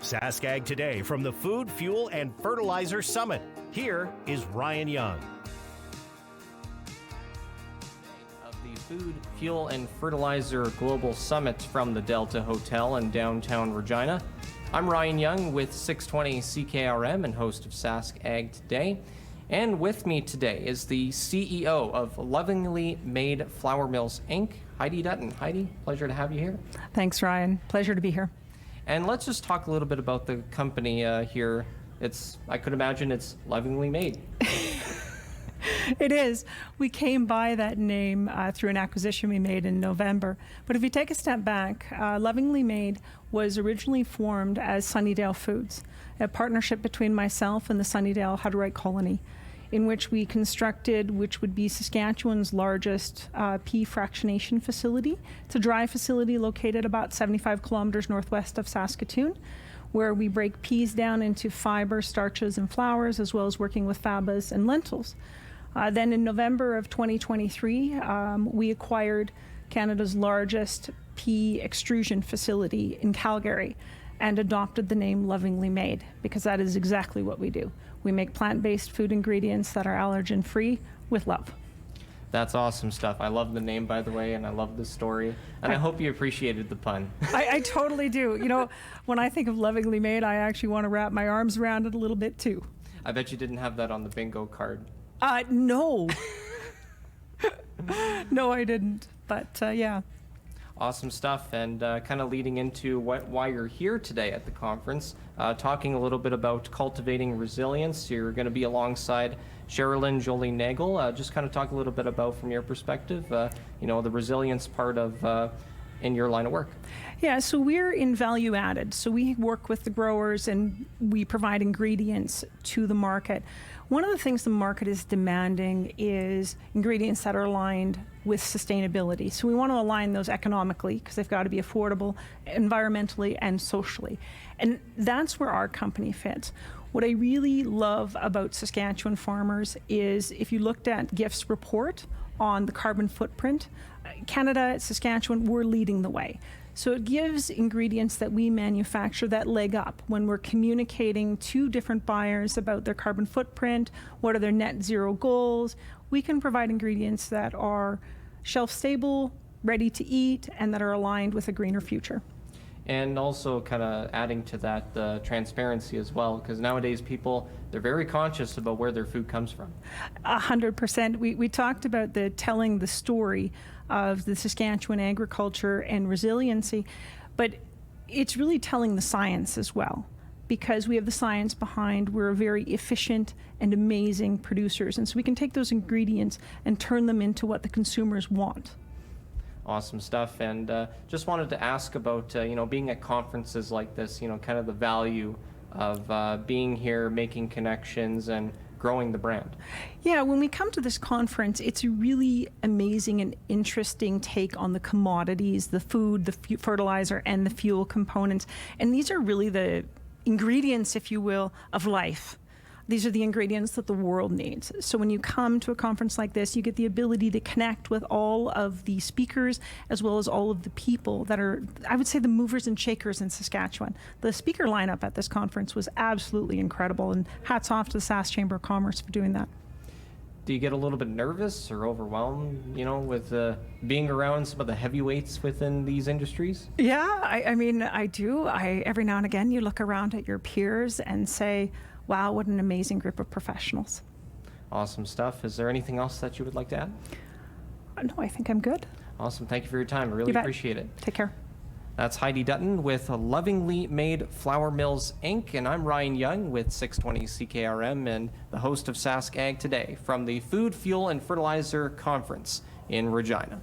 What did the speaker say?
SaskAg Today from the Food, Fuel, and Fertilizer Summit. Here is Ryan Young. Of the Food, Fuel, and Fertilizer Global Summit from the Delta Hotel in downtown Regina. I'm Ryan Young with 620 CKRM and host of SaskAg Today. And with me today is the CEO of Lovingly Made Flour Mills, Inc., Heidi Dutton. Heidi, pleasure to have you here. Thanks, Ryan. Pleasure to be here. And let's just talk a little bit about the company here. I could imagine it's Lovingly Made. It is. We came by that name through an acquisition we made in November. But if you take a step back, Lovingly Made was originally formed as Sunnydale Foods, a partnership between myself and the Sunnydale Hutterite Colony, in which we constructed, which would be Saskatchewan's largest pea fractionation facility. It's a dry facility located about 75 kilometers northwest of Saskatoon, where we break peas down into fiber, starches, and flours, as well as working with fabas and lentils. Then in November of 2023, we acquired Canada's largest pea extrusion facility in Calgary and adopted the name Lovingly Made, because that is exactly what we do. We make plant-based food ingredients that are allergen-free with love. That's awesome stuff. I love the name, by the way, and I love the story. And I hope you appreciated the pun. I totally do. You know, when I think of Lovingly Made, I actually want to wrap my arms around it a little bit too. I bet you didn't have that on the bingo card. No. No, I didn't. But yeah. Awesome stuff, and kind of leading into why you're here today at the conference, talking a little bit about cultivating resilience. You're going to be alongside Sherilyn Jolie-Nagel. Just kind of talk a little bit about, from your perspective, the resilience part of in your line of work. Yeah, so we're in value added. So we work with the growers and we provide ingredients to the market. One of the things the market is demanding is ingredients that are aligned with sustainability. So we want to align those economically, because they've got to be affordable environmentally and socially. And that's where our company fits. What I really love about Saskatchewan farmers is, if you looked at GIF's report on the carbon footprint, Canada, Saskatchewan, we're leading the way. So it gives ingredients that we manufacture that leg up when we're communicating to different buyers about their carbon footprint, what are their net zero goals. We can provide ingredients that are shelf stable, ready to eat, and that are aligned with a greener future. And also kind of adding to that, the transparency as well, because nowadays people, they're very conscious about where their food comes from. 100%. We talked about telling the story of the Saskatchewan agriculture and resiliency, but it's really telling the science as well, because we have the science behind. We're very efficient and amazing producers, and so we can take those ingredients and turn them into what the consumers want. Awesome stuff. And just wanted to ask about, being at conferences like this, kind of the value of being here, making connections, and growing the brand. Yeah, when we come to this conference, it's a really amazing and interesting take on the commodities, the food, the fertilizer, and the fuel components. And these are really the ingredients, if you will, of life. These are the ingredients that the world needs. So when you come to a conference like this, you get the ability to connect with all of the speakers, as well as all of the people that are, I would say, the movers and shakers in Saskatchewan. The speaker lineup at this conference was absolutely incredible, and hats off to the Sask Chamber of Commerce for doing that. Do you get a little bit nervous or overwhelmed, with being around some of the heavyweights within these industries? Yeah, I mean, I do. Every now and again, you look around at your peers and say, wow, what an amazing group of professionals. Awesome stuff. Is there anything else that you would like to add? No, I think I'm good. Awesome. Thank you for your time. I really appreciate it. Take care. That's Heidi Dutton with Lovingly Made Flour Mills, Inc., and I'm Ryan Young with 620 CKRM and the host of SaskAg Today from the Food, Fuel, and Fertilizer Conference in Regina.